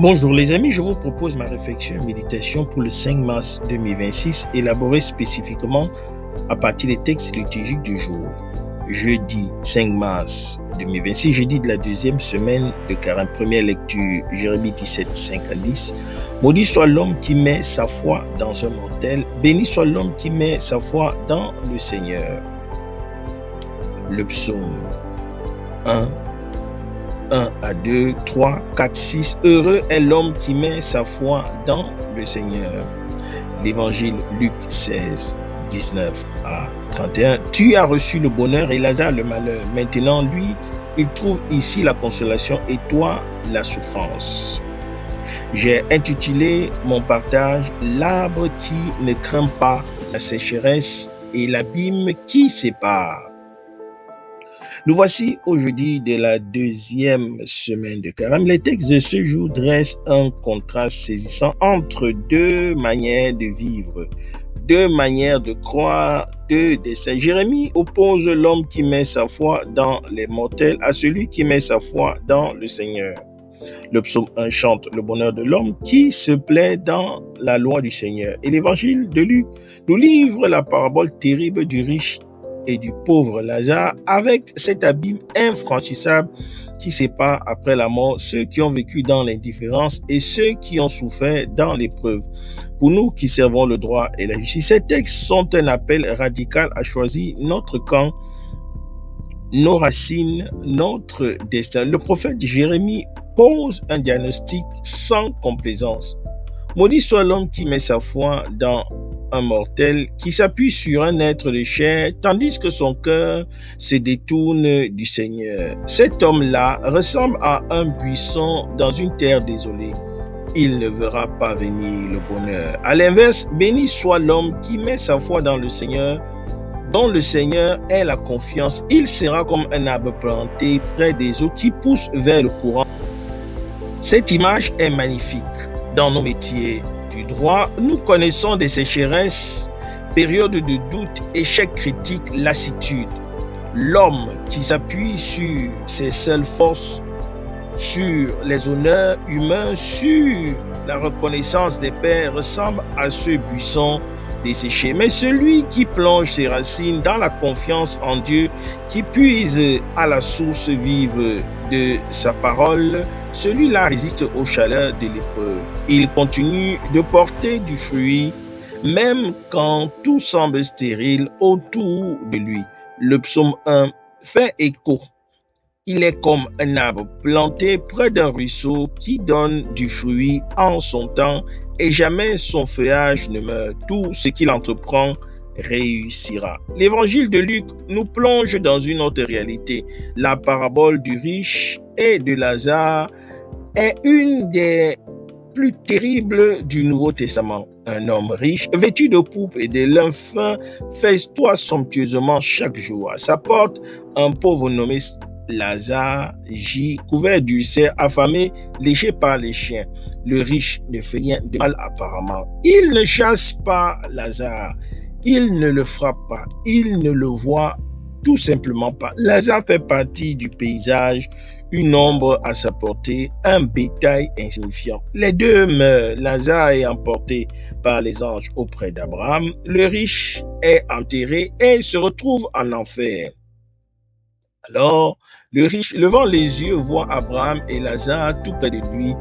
Bonjour les amis, je vous propose ma réflexion et méditation pour le 5 mars 2026, élaborée spécifiquement à partir des textes liturgiques du jour. Jeudi 5 mars 2026, jeudi de la deuxième semaine de Carême. Première lecture, Jérémie 17, 5 à 10. Maudit soit l'homme qui met sa foi dans un mortel, béni soit l'homme qui met sa foi dans le Seigneur. Le psaume 1 à 2, 3, 4, 6. Heureux est l'homme qui met sa foi dans le Seigneur. L'évangile Luc 16, 19 à 31. Tu as reçu le bonheur et Lazare le malheur. Maintenant, lui, il trouve ici la consolation et toi, la souffrance. J'ai intitulé mon partage « L'arbre qui ne craint pas la sécheresse et l'abîme qui sépare ». Nous voici au jeudi de la deuxième semaine de Carême. Les textes de ce jour dressent un contraste saisissant entre deux manières de vivre, deux manières de croire, deux destins. Jérémie oppose l'homme qui met sa foi dans les mortels à celui qui met sa foi dans le Seigneur. Le psaume 1 chante le bonheur de l'homme qui se plaît dans la loi du Seigneur. Et l'évangile de Luc nous livre la parabole terrible du riche et du pauvre Lazare, avec cet abîme infranchissable qui sépare après la mort ceux qui ont vécu dans l'indifférence et ceux qui ont souffert dans l'épreuve. Pour nous qui servons le droit et la justice, ces textes sont un appel radical à choisir notre camp, nos racines, notre destin. Le prophète Jérémie pose un diagnostic sans complaisance. Maudit soit l'homme qui met sa foi dans un mortel, qui s'appuie sur un être de chair, tandis que son cœur se détourne du Seigneur. Cet homme-là ressemble à un buisson dans une terre désolée. Il ne verra pas venir le bonheur. À l'inverse, béni soit l'homme qui met sa foi dans le Seigneur, dont le Seigneur est la confiance. Il sera comme un arbre planté près des eaux qui pousse vers le courant. Cette image est magnifique. Dans nos métiers du droit, nous connaissons des sécheresses, périodes de doute, échecs critiques, lassitude. L'homme qui s'appuie sur ses seules forces, sur les honneurs humains, sur la reconnaissance des pairs, ressemble à ce buisson desséché. Mais celui qui plonge ses racines dans la confiance en Dieu, qui puise à la source vive de sa parole, celui-là résiste aux chaleurs de l'épreuve. Il continue de porter du fruit, même quand tout semble stérile autour de lui. Le psaume 1 fait écho. Il est comme un arbre planté près d'un ruisseau qui donne du fruit en son temps et jamais son feuillage ne meurt. Tout ce qu'il entreprend réussira. L'évangile de Luc nous plonge dans une autre réalité. La parabole du riche et de Lazare est une des plus terribles du Nouveau Testament. Un homme riche, vêtu de pourpre et de lin fin, festoie somptueusement chaque jour. À sa porte, un pauvre nommé Lazare gît, couvert d'ulcères, affamé, léché par les chiens. Le riche ne fait rien de mal apparemment. Il ne chasse pas Lazare, il ne le frappe pas, il ne le voit tout simplement pas. Lazare fait partie du paysage, une ombre à sa portée, un bétail insignifiant. Les deux meurent. Lazare est emporté par les anges auprès d'Abraham. Le riche est enterré et se retrouve en enfer. Alors, le riche, levant les yeux, voit Abraham et Lazare tout près de lui.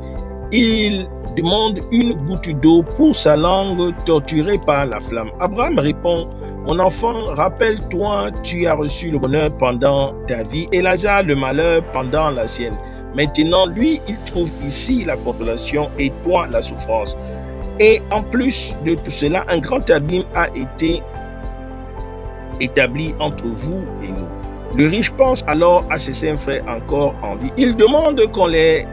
Il demande une goutte d'eau pour sa langue torturée par la flamme. Abraham répond: mon enfant, rappelle-toi, tu as reçu le bonheur pendant ta vie et Lazare le malheur pendant la sienne. Maintenant, lui, il trouve ici la consolation et toi la souffrance. Et en plus de tout cela, un grand abîme a été établi entre vous et nous. Le riche pense alors à ses 5 frères encore en vie. Il demande qu'on les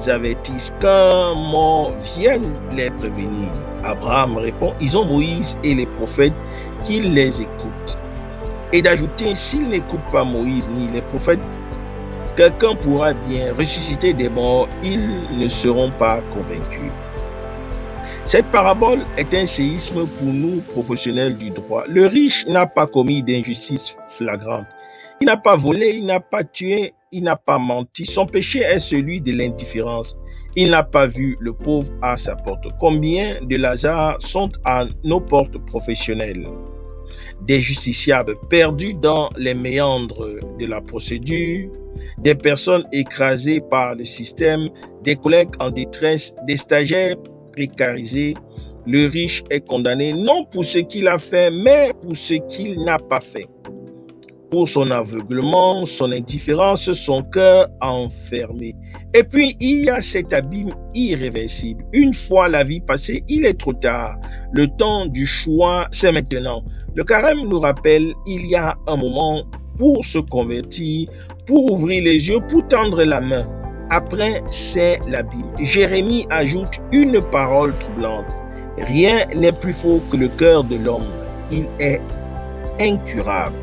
avertisse, qu'un mort vienne les prévenir. Abraham répond: ils ont Moïse et les prophètes qui les écoutent. Et d'ajouter: s'ils n'écoutent pas Moïse ni les prophètes, quelqu'un pourra bien ressusciter des morts, ils ne seront pas convaincus. Cette parabole est un séisme pour nous, professionnels du droit. Le riche n'a pas commis d'injustice flagrante. Il n'a pas volé, il n'a pas tué, il n'a pas menti. Son péché est celui de l'indifférence. Il n'a pas vu le pauvre à sa porte. Combien de Lazare sont à nos portes professionnelles? Des justiciables perdus dans les méandres de la procédure, des personnes écrasées par le système, des collègues en détresse, des stagiaires précarisés. Le riche est condamné non pour ce qu'il a fait, mais pour ce qu'il n'a pas fait. Pour son aveuglement, son indifférence, son cœur enfermé. Et puis, il y a cet abîme irréversible. Une fois la vie passée, il est trop tard. Le temps du choix, c'est maintenant. Le carême nous rappelle, il y a un moment pour se convertir, pour ouvrir les yeux, pour tendre la main. Après, c'est l'abîme. Jérémie ajoute une parole troublante. Rien n'est plus faux que le cœur de l'homme. Il est incurable.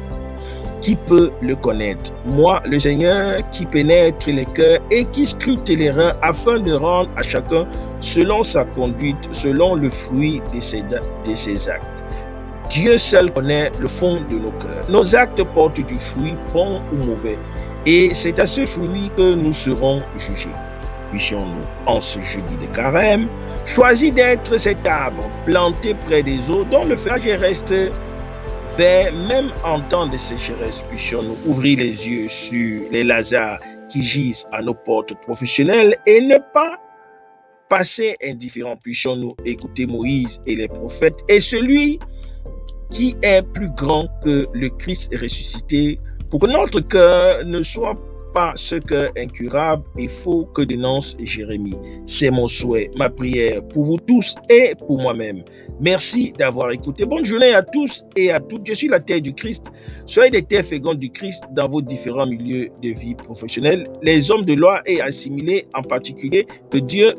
Qui peut le connaître? Moi, le Seigneur, qui pénètre les cœurs et qui scrute les reins afin de rendre à chacun selon sa conduite, selon le fruit de ses actes. Dieu seul connaît le fond de nos cœurs. Nos actes portent du fruit, bon ou mauvais, et c'est à ce fruit que nous serons jugés. Puissions-nous, en ce jeudi de carême, choisir d'être cet arbre planté près des eaux dont le feuillage reste vert même en temps de sécheresse. Puissions-nous ouvrir les yeux sur les Lazare qui gisent à nos portes professionnelles et ne pas passer indifférents. Puissions-nous écouter Moïse et les prophètes et celui qui est plus grand que le Christ ressuscité, pour que notre cœur ne soit pas ce cœur incurable et faux que dénonce Jérémie. C'est mon souhait, ma prière pour vous tous et pour moi-même. Merci d'avoir écouté. Bonne journée à tous et à toutes. Je suis la terre du Christ. Soyez des terres fécondes du Christ dans vos différents milieux de vie professionnelle. Les hommes de loi et assimilés en particulier, que Dieu